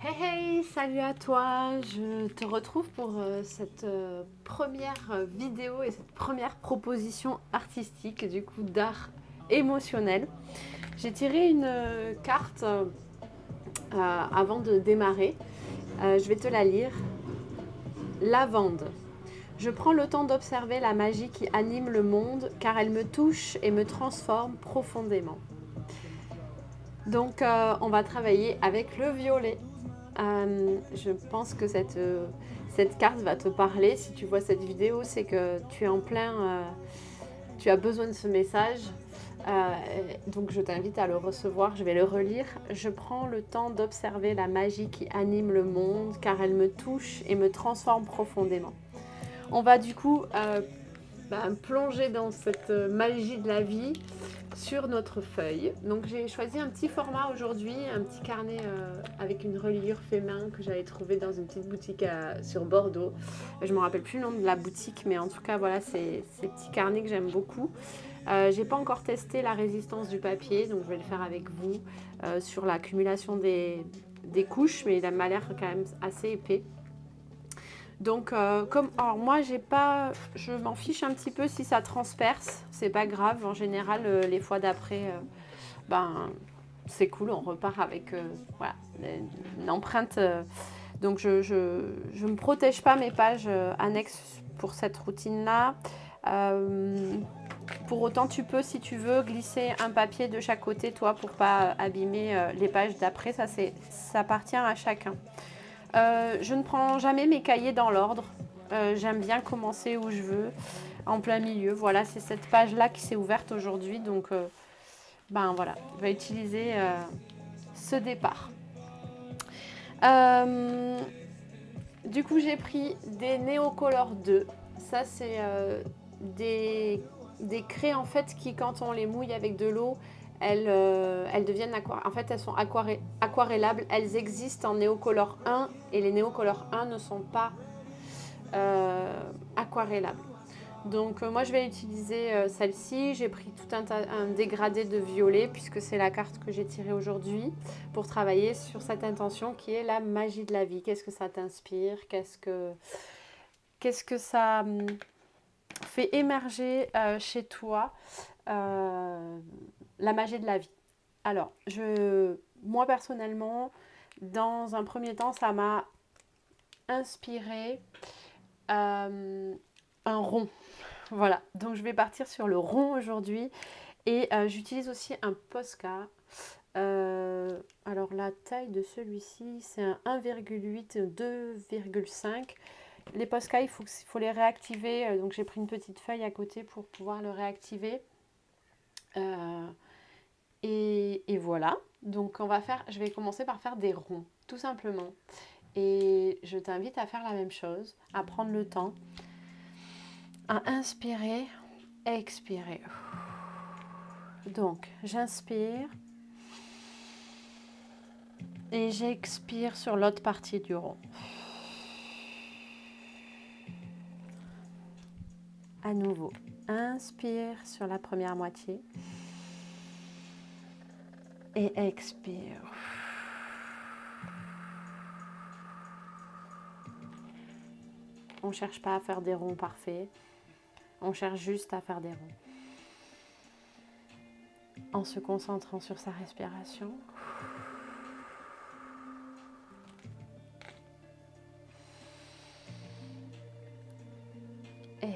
Hey hey, salut à toi! Je te retrouve pour cette première vidéo et cette première proposition artistique du coup d'art émotionnel. J'ai tiré une carte avant de démarrer. Je vais te la lire. Lavande. Je prends le temps d'observer la magie qui anime le monde car elle me touche et me transforme profondément. Donc on va travailler avec le violet. Je pense que cette carte va te parler. Si tu vois cette vidéo, c'est que tu es en plein. Tu as besoin de ce message. Euh, donc je t'invite à le recevoir. Je vais le relire. Je prends le temps d'observer la magie qui anime le monde car elle me touche et me transforme profondément. On va du coup plonger dans cette magie de la vie sur notre feuille. Donc j'ai choisi un petit format aujourd'hui, un petit carnet avec une reliure fait main que j'avais trouvé dans une petite boutique sur Bordeaux. Je me rappelle plus le nom de la boutique, mais en tout cas voilà, c'est ces petits carnets que j'aime beaucoup. J'ai pas encore testé la résistance du papier, donc je vais le faire avec vous sur l'accumulation des couches, mais il m'a l'air quand même assez épais. Donc, alors moi, je m'en fiche un petit peu si ça transperce, c'est pas grave. En général, les fois d'après, ben, c'est cool, on repart avec voilà, une empreinte. Donc, je me protège pas mes pages annexes pour cette routine-là. Euh, pour autant, tu peux, si tu veux, glisser un papier de chaque côté, toi, pour pas abîmer les pages d'après. Ça appartient à chacun. Je ne prends jamais mes cahiers dans l'ordre. J'aime bien commencer où je veux, en plein milieu. Voilà, c'est cette page-là qui s'est ouverte aujourd'hui. Donc, ben voilà, je vais utiliser ce départ. Euh, du coup, j'ai pris des Neocolor 2. Ça, c'est des craies en fait qui, quand on les mouille avec de l'eau, elles deviennent en fait, elles sont aquarellables. Elles existent en Neocolor 1 et les Neocolor 1 ne sont pas aquarellables. Donc moi je vais utiliser celle-ci. J'ai pris tout un dégradé de violet puisque c'est la carte que j'ai tirée aujourd'hui pour travailler sur cette intention qui est la magie de la vie. Qu'est-ce que ça t'inspire? Qu'est-ce que ça fait émerger chez toi la magie de la vie? Alors, moi personnellement, dans un premier temps, ça m'a inspiré un rond. Voilà, donc je vais partir sur le rond aujourd'hui et j'utilise aussi un Posca. Alors la taille de celui-ci, c'est un 1,8 2,5. Les Posca, il faut les réactiver, donc j'ai pris une petite feuille à côté pour pouvoir le réactiver. Et voilà, donc je vais commencer par faire des ronds, tout simplement. Et je t'invite à faire la même chose, à prendre le temps, à inspirer, expirer. Donc, j'inspire et j'expire sur l'autre partie du rond. À nouveau, inspire sur la première moitié et expire. On ne cherche pas à faire des ronds parfaits, on cherche juste à faire des ronds. En se concentrant sur sa respiration. Et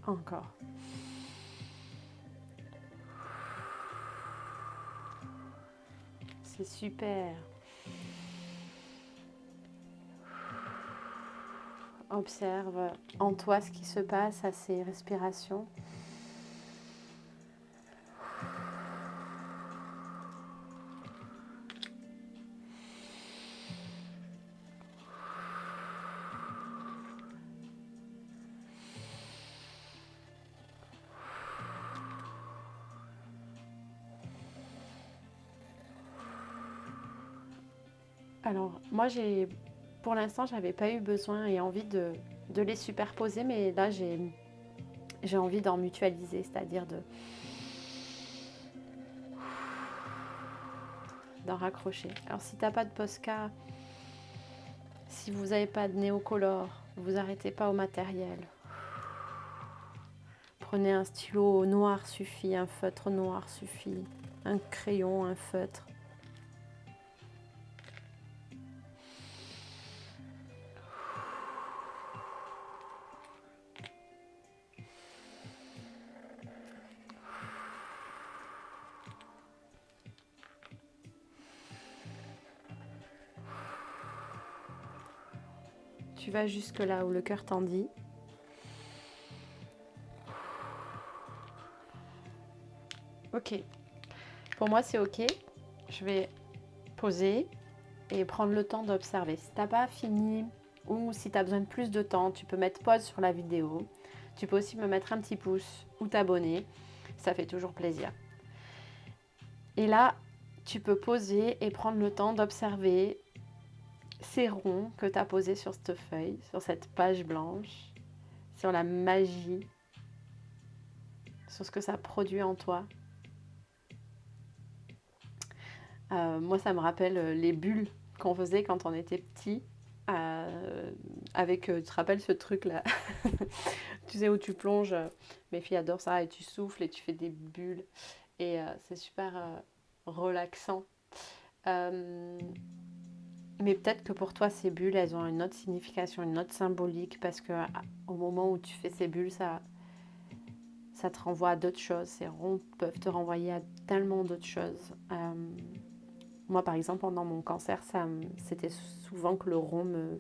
encore. C'est super. Observe en toi ce qui se passe à ces respirations. Alors, moi, pour l'instant, j'avais pas eu besoin et envie de les superposer, mais là, j'ai envie d'en mutualiser, c'est-à-dire d'en raccrocher. Alors, si t'as pas de Posca, si vous n'avez pas de néocolore, vous arrêtez pas au matériel. Prenez un stylo noir suffit, un feutre noir suffit, un crayon, un feutre. Tu vas jusque là où le cœur t'en dit. Ok. Pour moi, c'est ok. Je vais poser et prendre le temps d'observer. Si t'as pas fini ou si tu as besoin de plus de temps, tu peux mettre pause sur la vidéo. Tu peux aussi me mettre un petit pouce ou t'abonner. Ça fait toujours plaisir. Et là, tu peux poser et prendre le temps d'observer ces ronds que tu as posés sur cette feuille, sur cette page blanche, sur la magie, sur ce que ça produit en toi. Moi, ça me rappelle les bulles qu'on faisait quand on était petit. Tu te rappelles ce truc là tu sais où tu plonges, mes filles adorent ça, et tu souffles et tu fais des bulles et c'est super relaxant. Mais peut-être que pour toi ces bulles elles ont une autre signification, une autre symbolique, parce que au moment où tu fais ces bulles, ça te renvoie à d'autres choses. Ces ronds peuvent te renvoyer à tellement d'autres choses. Moi par exemple pendant mon cancer, c'était souvent que le rond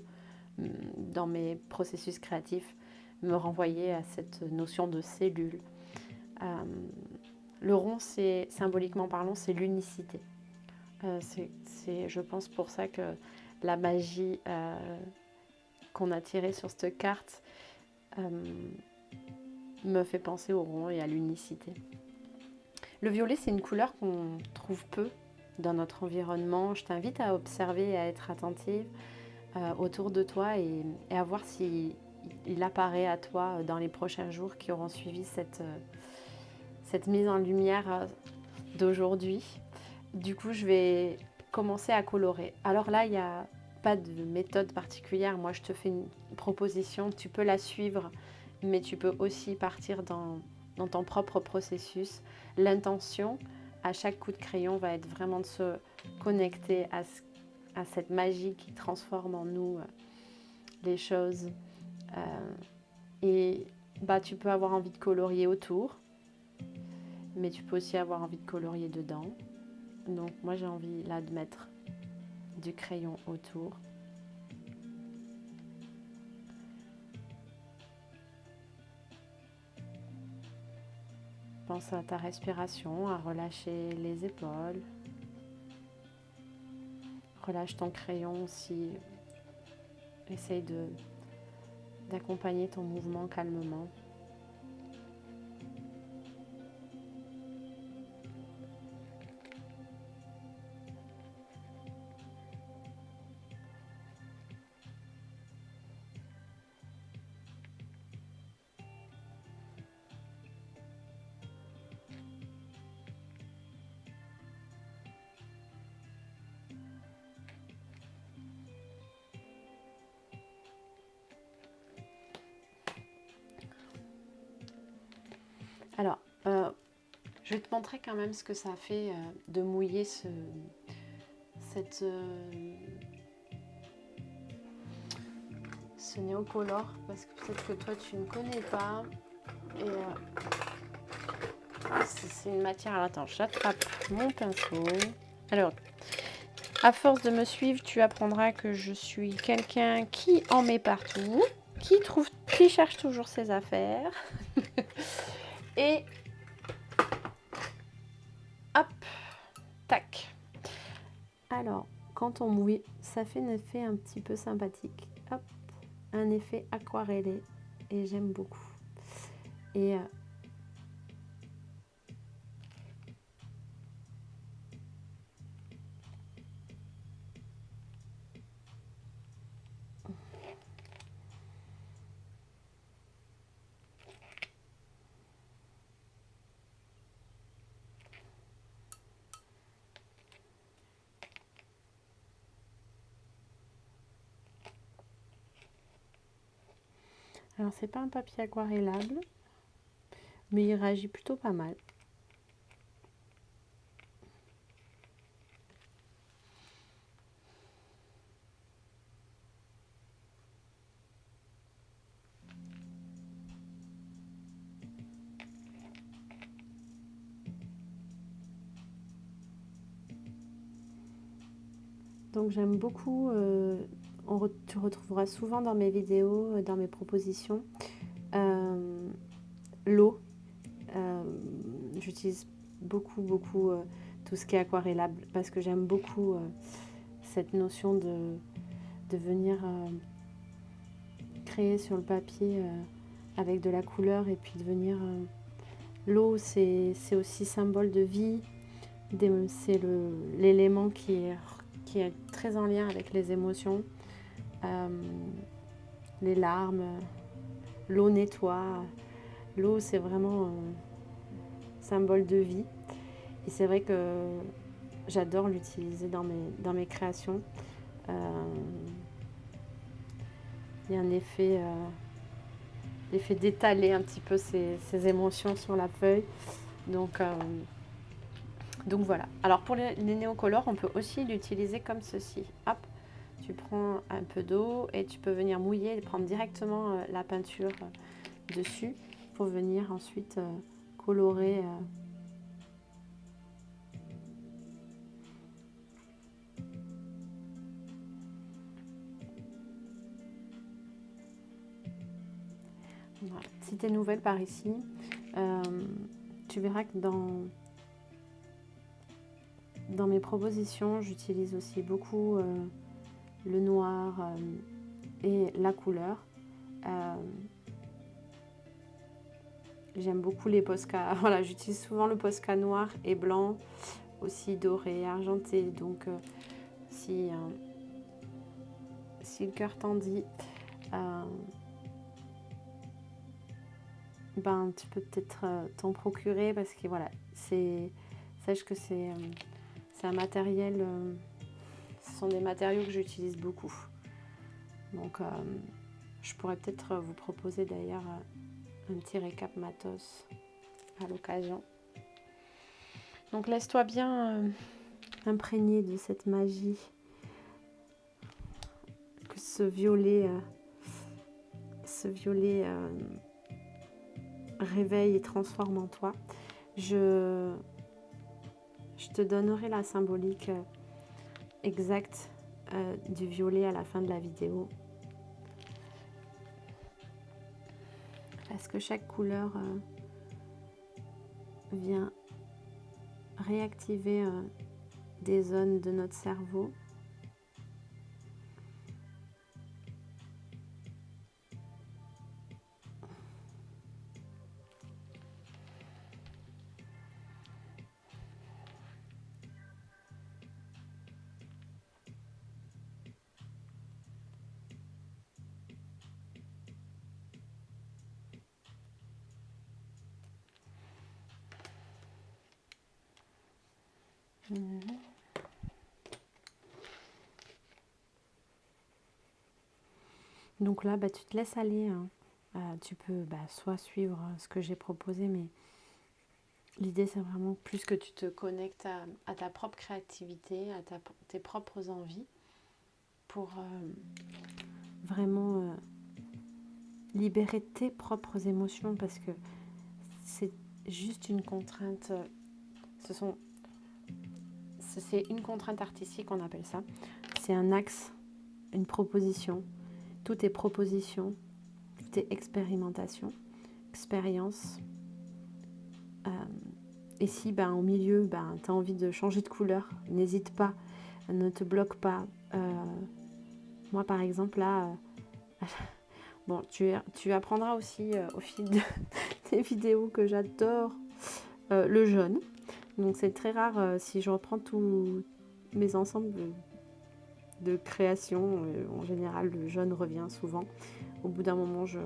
dans mes processus créatifs me renvoyait à cette notion de cellule. Le rond, c'est symboliquement parlant, c'est l'unicité. C'est, je pense, pour ça que la magie qu'on a tirée sur cette carte me fait penser au rond et à l'unicité. Le violet, c'est une couleur qu'on trouve peu dans notre environnement. Je t'invite à observer et à être attentive autour de toi et à voir si il apparaît à toi dans les prochains jours qui auront suivi cette mise en lumière d'aujourd'hui. Du coup, je vais commencer à colorer. Alors là, il n'y a pas de méthode particulière. Moi, je te fais une proposition. Tu peux la suivre, mais tu peux aussi partir dans ton propre processus. L'intention, à chaque coup de crayon, va être vraiment de se connecter à cette magie qui transforme en nous les choses. Et tu peux avoir envie de colorier autour, mais tu peux aussi avoir envie de colorier dedans. Donc moi j'ai envie là de mettre du crayon autour. Pense à ta respiration, à relâcher les épaules. Relâche ton crayon aussi. Essaye d'accompagner ton mouvement calmement. Alors, je vais te montrer quand même ce que ça fait de mouiller ce néocolore, parce que peut-être que toi tu ne connais pas. Et c'est une matière. Alors, attends, j'attrape mon pinceau. Alors, à force de me suivre, tu apprendras que je suis quelqu'un qui en met partout, qui cherche toujours ses affaires. Et hop, tac. Alors, quand on mouille, ça fait un effet un petit peu sympathique. Hop, un effet aquarellé. Et j'aime beaucoup. Et Alors c'est pas un papier aquarellable, mais il réagit plutôt pas mal. Donc j'aime beaucoup, tu retrouveras souvent dans mes vidéos, dans mes propositions, l'eau. J'utilise beaucoup tout ce qui est aquarellable parce que j'aime beaucoup cette notion de venir créer sur le papier avec de la couleur et puis de venir... l'eau, c'est aussi symbole de vie, c'est l'élément qui est très en lien avec les émotions, les larmes, l'eau nettoie. L'eau, c'est vraiment symbole de vie. Et c'est vrai que j'adore l'utiliser dans mes créations. Il y a un effet d'étaler un petit peu ces émotions sur la feuille. Donc voilà. Alors pour les néocolores, on peut aussi l'utiliser comme ceci. Hop, tu prends un peu d'eau et tu peux venir mouiller et prendre directement la peinture dessus pour venir ensuite colorer. Voilà. Si tu es nouvelle par ici, tu verras que dans mes propositions, j'utilise aussi beaucoup le noir et la couleur. J'aime beaucoup les Posca. Voilà, j'utilise souvent le Posca noir et blanc, aussi doré, argenté. Donc, si le cœur t'en dit, ben, tu peux peut-être t'en procurer parce que voilà, sache que c'est un matériel, ce sont des matériaux que j'utilise beaucoup. Donc, je pourrais peut-être vous proposer d'ailleurs un petit récap matos à l'occasion. Donc, laisse-toi bien imprégner de cette magie que ce violet réveille et transforme en toi. Je te donnerai la symbolique exacte du violet à la fin de la vidéo. Parce que chaque couleur vient réactiver des zones de notre cerveau. Donc là, tu te laisses aller. Hein. Tu peux soit suivre ce que j'ai proposé, mais l'idée, c'est vraiment plus que tu te connectes à ta propre créativité, à tes propres envies, pour vraiment libérer tes propres émotions, parce que c'est juste une contrainte. C'est une contrainte artistique, on appelle ça. C'est un axe, une proposition. Tout est proposition, tout est expérimentation, expérience. Et si au milieu, tu as envie de changer de couleur, n'hésite pas, ne te bloque pas. Moi, par exemple, là, bon, tu apprendras aussi au fil des vidéos que j'adore le jaune. Donc, c'est très rare si je reprends tous mes ensembles de création. En général, le jaune revient souvent. Au bout d'un moment, je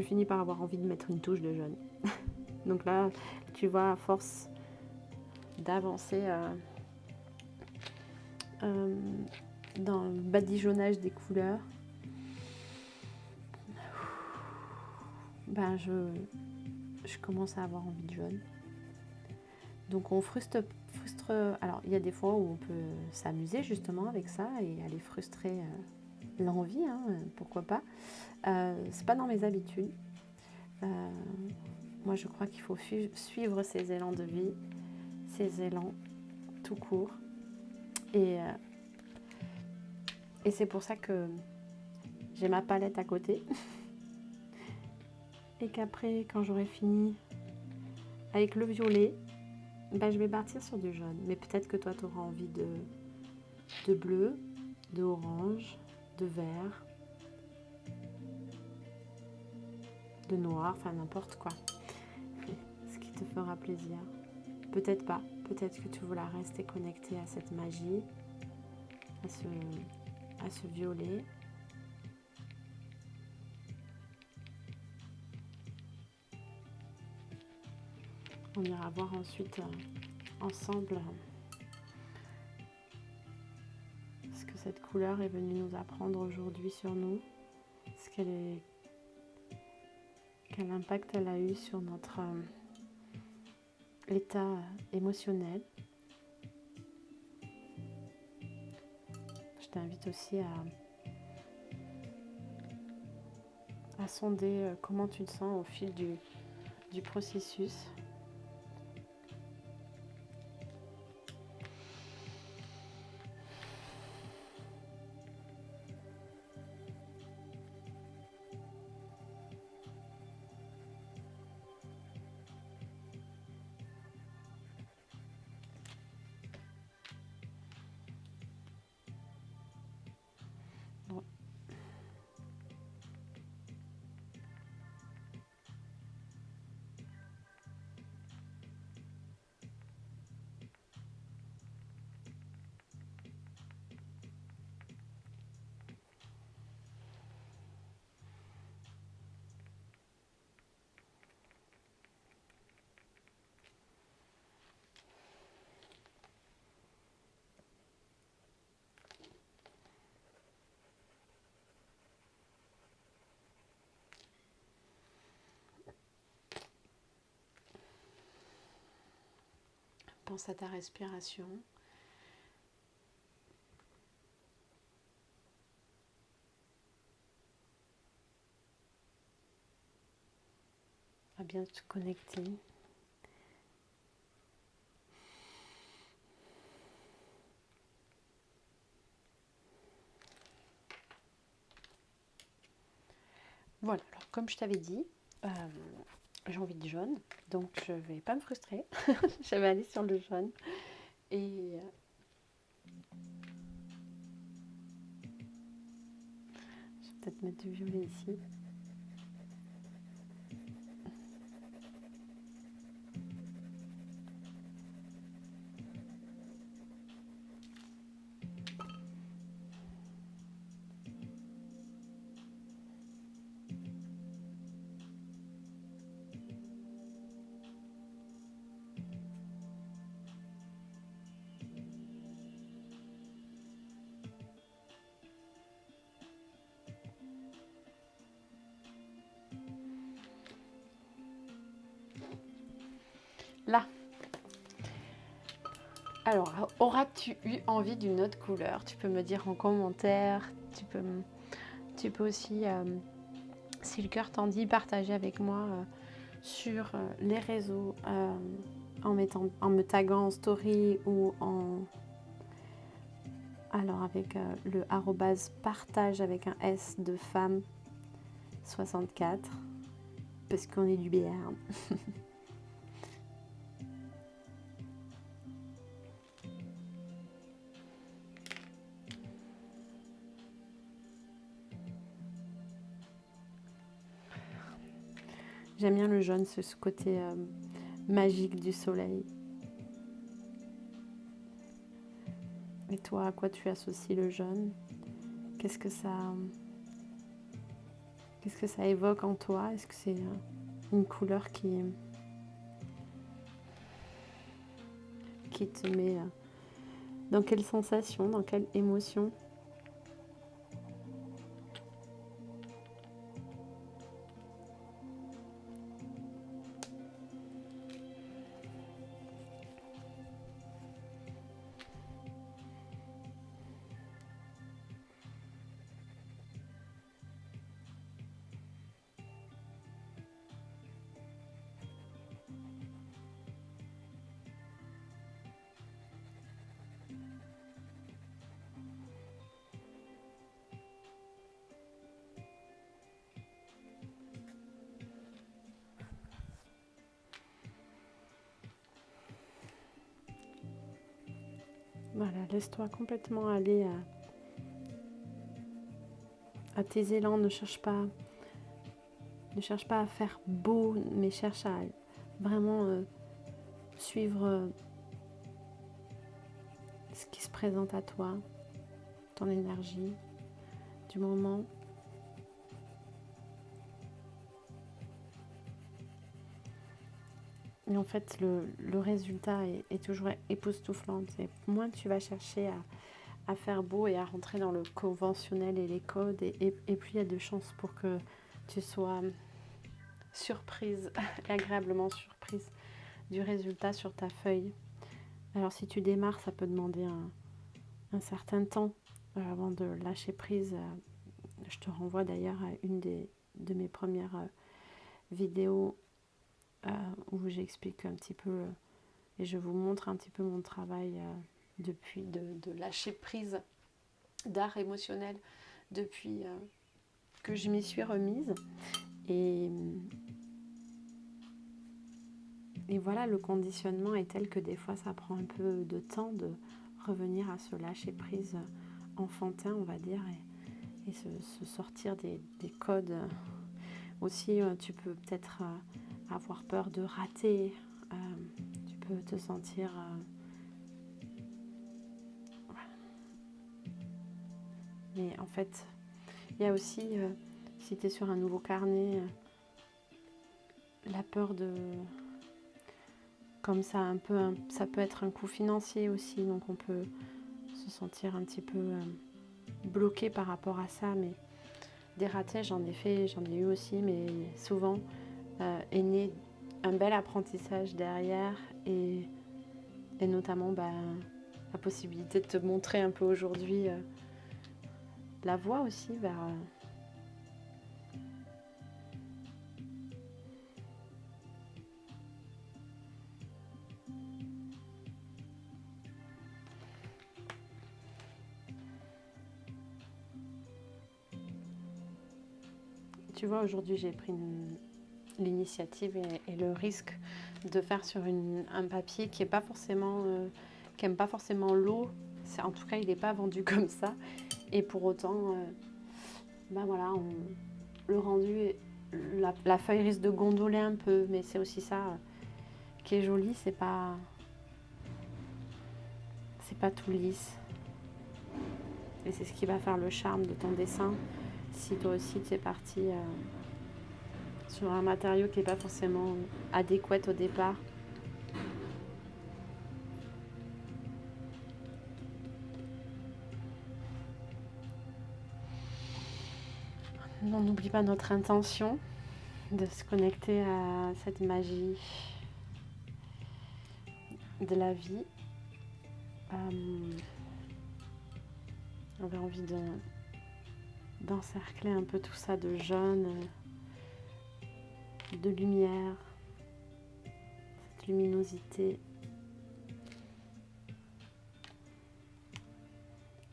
finis par avoir envie de mettre une touche de jaune. Donc là, tu vois, à force d'avancer dans le badigeonnage des couleurs, ben je commence à avoir envie de jaune. Donc on frustre. Alors il y a des fois où on peut s'amuser justement avec ça et aller frustrer l'envie, hein, pourquoi pas. C'est pas dans mes habitudes. Moi je crois qu'il faut suivre ses élans de vie, ses élans tout court. Et c'est pour ça que j'ai ma palette à côté. Et qu'après, quand j'aurai fini avec le violet, ben, je vais partir sur du jaune. Mais peut-être que toi, tu auras envie de bleu, de orange, de vert, de noir, enfin n'importe quoi. Ce qui te fera plaisir. Peut-être pas. Peut-être que tu voudras rester connecté à cette magie, à ce violet. On ira voir ensuite ensemble ce que cette couleur est venue nous apprendre aujourd'hui sur nous, quel impact elle a eu sur notre état émotionnel. Je t'invite aussi à sonder comment tu te sens au fil du processus. Bon. Pense à ta respiration. À bien te connecter. Voilà, alors comme je t'avais dit, j'ai envie de jaune, donc je vais pas me frustrer. Je vais aller sur le jaune. Et je vais peut-être mettre du violet ici. Là. Alors, auras-tu eu envie d'une autre couleur? Tu peux me dire en commentaire. Tu peux aussi, si le cœur t'en dit, partager avec moi sur les réseaux en me taguant en story ou avec le @partage avec un S de femme 64 parce qu'on est du Béarn. J'aime bien le jaune, ce côté magique du soleil. Et toi, à quoi tu associes le jaune? Qu'est-ce que ça évoque en toi? Est-ce que c'est une couleur qui te met dans quelle sensation, dans quelle émotion? Voilà, laisse-toi complètement aller à tes élans. Ne cherche pas à faire beau, mais cherche à vraiment suivre ce qui se présente à toi, ton énergie du moment. Et en fait, le résultat est toujours époustouflant. Et moins tu vas chercher à faire beau et à rentrer dans le conventionnel et les codes, et plus il y a de chances pour que tu sois surprise, agréablement surprise du résultat sur ta feuille. Alors si tu démarres, ça peut demander un certain temps avant de lâcher prise. Je te renvoie d'ailleurs à une de mes premières vidéos où j'explique un petit peu et je vous montre un petit peu mon travail depuis de lâcher prise d'art émotionnel depuis que je m'y suis remise. Et voilà, le conditionnement est tel que des fois ça prend un peu de temps de revenir à ce lâcher prise enfantin, on va dire, et se sortir des codes. Aussi, tu peux peut-être avoir peur de rater, tu peux te sentir... mais en fait, il y a aussi, si tu es sur un nouveau carnet, la peur de... Comme ça, ça peut être un coût financier aussi, donc on peut se sentir un petit peu bloqué par rapport à ça. Mais des ratés, j'en ai eu aussi, mais souvent est né un bel apprentissage derrière et notamment la possibilité de te montrer un peu aujourd'hui la voie aussi vers... Tu vois, aujourd'hui, j'ai pris l'initiative et le risque de faire sur un papier qui est pas forcément, qui aime pas forcément l'eau. En tout cas, il n'est pas vendu comme ça. Et pour autant, voilà, le rendu, la feuille risque de gondoler un peu, mais c'est aussi ça qui est joli. C'est pas tout lisse. Et c'est ce qui va faire le charme de ton dessin. Si toi aussi tu es parti sur un matériau qui n'est pas forcément adéquat au départ. On n'oublie pas notre intention de se connecter à cette magie de la vie. On avait envie d'encercler un peu tout ça de jaune, de lumière, cette luminosité,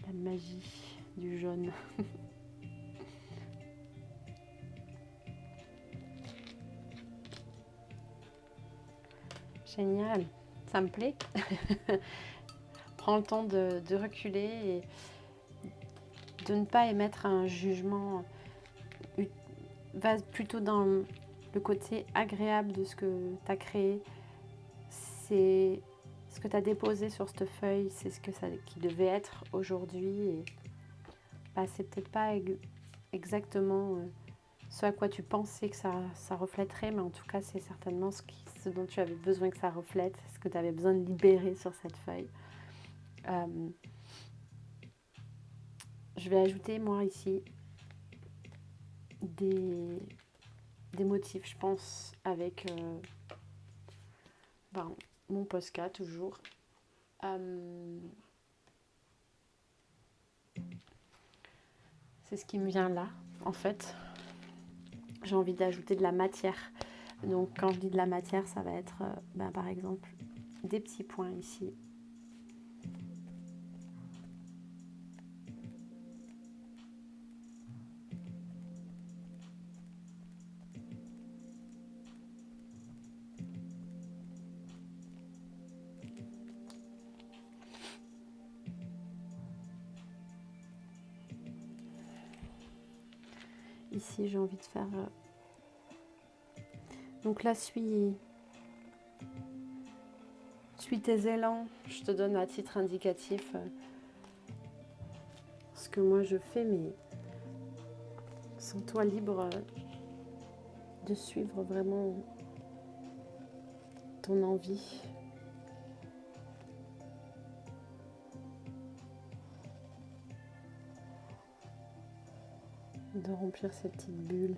la magie du jaune. Génial, ça me plaît. Prends le temps de reculer et de ne pas émettre un jugement. Va plutôt dans le côté agréable de ce que tu as créé. C'est ce que tu as déposé sur cette feuille, c'est ce qui devait être aujourd'hui. Et c'est peut-être pas exactement ce à quoi tu pensais que ça reflèterait, mais en tout cas, c'est certainement ce dont tu avais besoin que ça reflète, ce que tu avais besoin de libérer sur cette feuille. Je vais ajouter, moi, ici, des motifs, je pense, avec mon Posca, toujours. C'est ce qui me vient là, en fait. J'ai envie d'ajouter de la matière. Donc, quand je dis de la matière, ça va être, par exemple, des petits points ici. ici j'ai envie de faire... Donc là, suis tes élans. Je te donne à titre indicatif ce que moi je fais, mais sens-toi libre de suivre vraiment ton envie. De remplir cette petite bulle.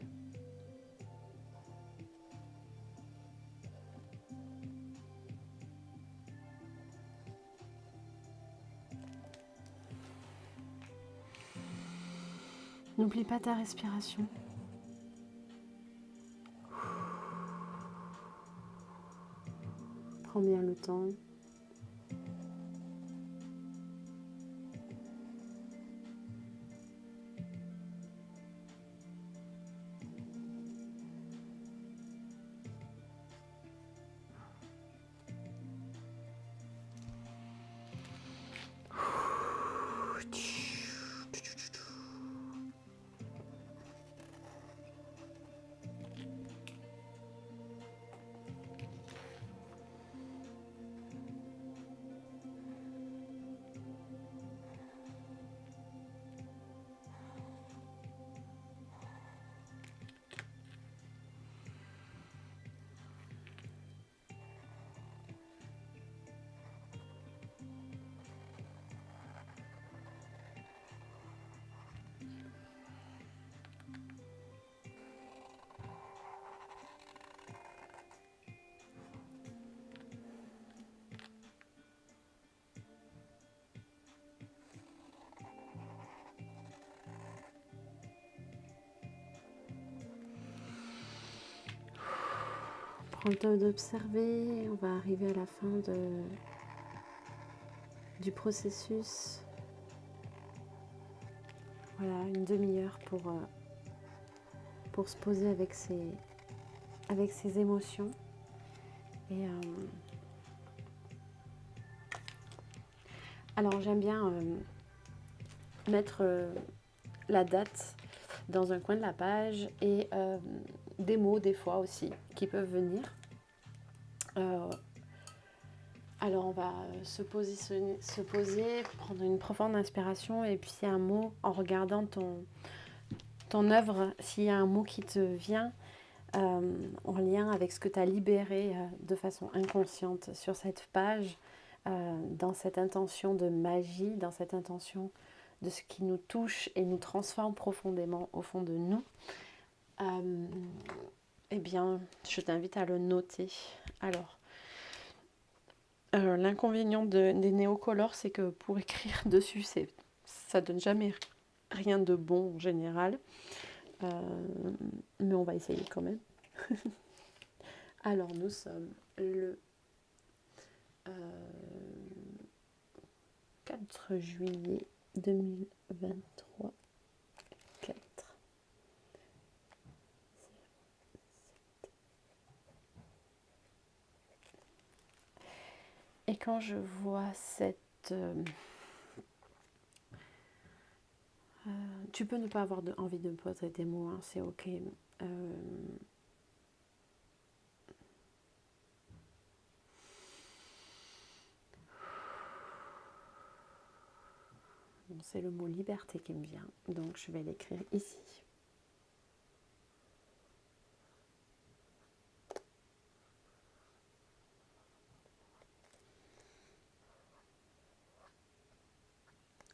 N'oublie pas ta respiration. Prends bien le temps. Prends le temps d'observer. On va arriver à la fin du processus. Voilà, une demi-heure pour se poser avec ses émotions. Et alors j'aime bien mettre la date dans un coin de la page et des mots des fois aussi qui peuvent venir. Alors on va se poser, prendre une profonde inspiration et puis un mot en regardant ton œuvre, s'il y a un mot qui te vient en lien avec ce que tu as libéré de façon inconsciente sur cette page, dans cette intention de magie, dans cette intention de ce qui nous touche et nous transforme profondément au fond de nous, eh bien, je t'invite à le noter. Alors, l'inconvénient des néocolores, c'est que pour écrire dessus, ça donne jamais rien de bon en général. Mais on va essayer quand même. Alors, nous sommes le 4 juillet 2023. 4. Et quand je vois cette... tu peux ne pas avoir envie de me poser des mots, hein, c'est ok. C'est le mot liberté qui me vient, donc je vais l'écrire ici.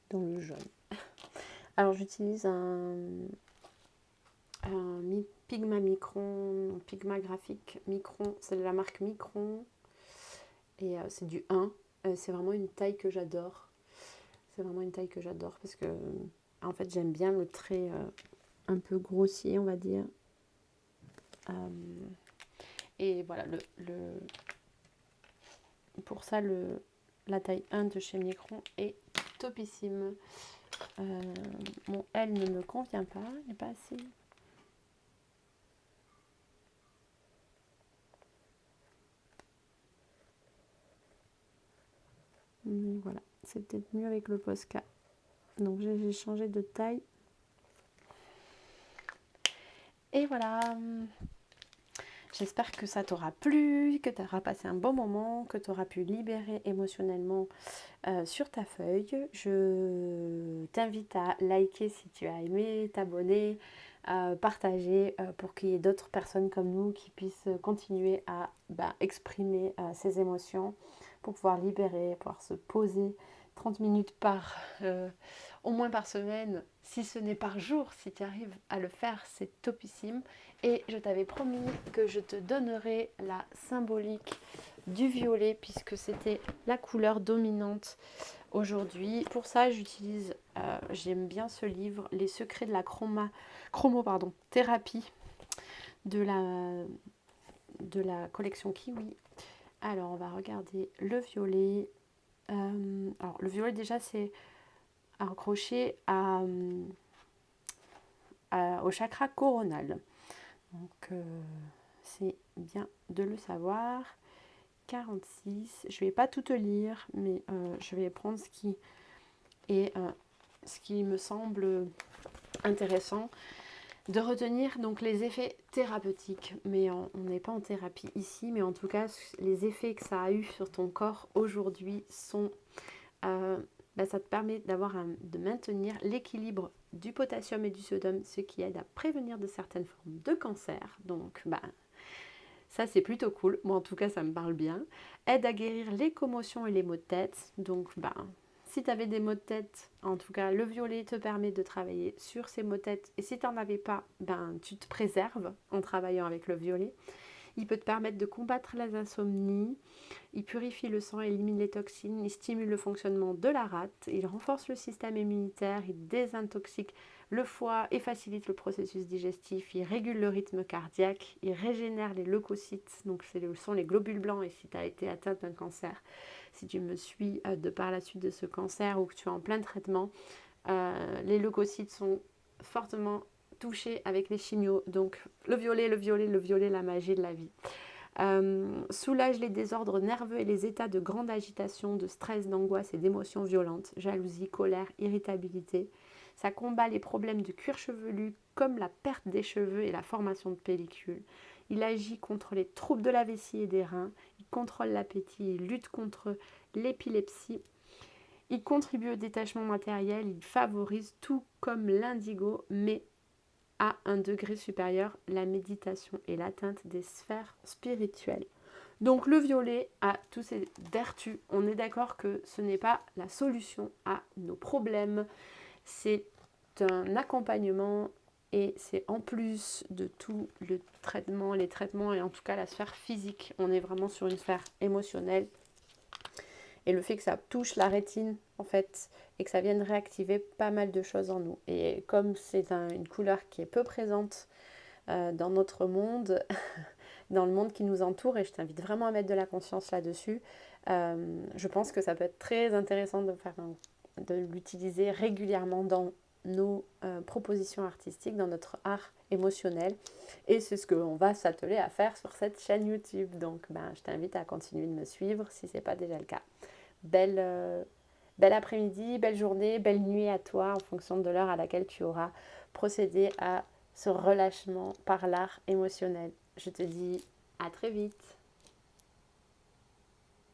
Dans le jaune. Alors j'utilise un Pigma Micron, Pigma graphique Micron, c'est de la marque Micron et c'est du 1. C'est vraiment une taille que j'adore. C'est vraiment une taille que j'adore parce que en fait j'aime bien le trait un peu grossier, on va dire. Et voilà, pour ça la taille 1 de chez Micron est topissime. Mon L ne me convient pas, il n'est pas assez. Mais voilà, c'est peut-être mieux avec le Posca. Donc j'ai changé de taille. Et voilà, j'espère que ça t'aura plu, que tu auras passé un bon moment, que tu auras pu libérer émotionnellement sur ta feuille. Je t'invite à liker si tu as aimé, t'abonner, partager pour qu'il y ait d'autres personnes comme nous qui puissent continuer à exprimer ses émotions pour pouvoir libérer, pouvoir se poser 30 minutes au moins par semaine, si ce n'est par jour, si tu arrives à le faire, c'est topissime. Et je t'avais promis que je te donnerais la symbolique du violet puisque c'était la couleur dominante aujourd'hui. Pour ça, j'aime bien ce livre, Les secrets de la thérapie de la collection Kiwi. Alors, on va regarder le violet. Alors, le violet, déjà, c'est accroché au chakra coronal. Donc, c'est bien de le savoir. 46. Je ne vais pas tout te lire, mais je vais prendre ce qui me semble intéressant de retenir. Donc les effets thérapeutiques, mais on n'est pas en thérapie ici, mais en tout cas les effets que ça a eu sur ton corps aujourd'hui sont ça te permet de maintenir l'équilibre du potassium et du sodium, ce qui aide à prévenir de certaines formes de cancer. Donc ça, c'est plutôt cool. Moi, en tout cas, ça me parle bien. Aide à guérir les commotions et les maux de tête. Donc, si tu avais des maux de tête, en tout cas, le violet te permet de travailler sur ces maux de tête. Et si tu n'en avais pas, tu te préserves en travaillant avec le violet. Il peut te permettre de combattre les insomnies. Il purifie le sang, élimine les toxines. Il stimule le fonctionnement de la rate. Il renforce le système immunitaire. Il désintoxique le foie et facilite le processus digestif. Il régule le rythme cardiaque. Il régénère les leucocytes. Donc, ce sont les globules blancs. Et si tu as été atteinte d'un cancer, si tu me suis de par la suite de ce cancer ou que tu es en plein traitement, les leucocytes sont fortement touchés avec les chimios. Donc, le violet, la magie de la vie. Soulage les désordres nerveux et les états de grande agitation, de stress, d'angoisse et d'émotions violentes, jalousie, colère, irritabilité. Ça combat les problèmes de cuir chevelu comme la perte des cheveux et la formation de pellicules. Il agit contre les troubles de la vessie et des reins. Il contrôle l'appétit. Il lutte contre l'épilepsie. Il contribue au détachement matériel. Il favorise, tout comme l'indigo, mais à un degré supérieur, la méditation et l'atteinte des sphères spirituelles. Donc le violet a toutes ces vertus. On est d'accord que ce n'est pas la solution à nos problèmes. C'est un accompagnement et c'est en plus de tout les traitements et en tout cas la sphère physique. On est vraiment sur une sphère émotionnelle. Et le fait que ça touche la rétine, en fait, et que ça vienne réactiver pas mal de choses en nous. Et comme c'est une couleur qui est peu présente dans notre monde, dans le monde qui nous entoure, et je t'invite vraiment à mettre de la conscience là-dessus, je pense que ça peut être très intéressant de l'utiliser régulièrement dans nos propositions artistiques, dans notre art émotionnel. Et c'est ce qu'on va s'atteler à faire sur cette chaîne YouTube. Donc, je t'invite à continuer de me suivre si ce n'est pas déjà le cas. Belle après-midi, belle journée, belle nuit à toi en fonction de l'heure à laquelle tu auras procédé à ce relâchement par l'art émotionnel. Je te dis à très vite.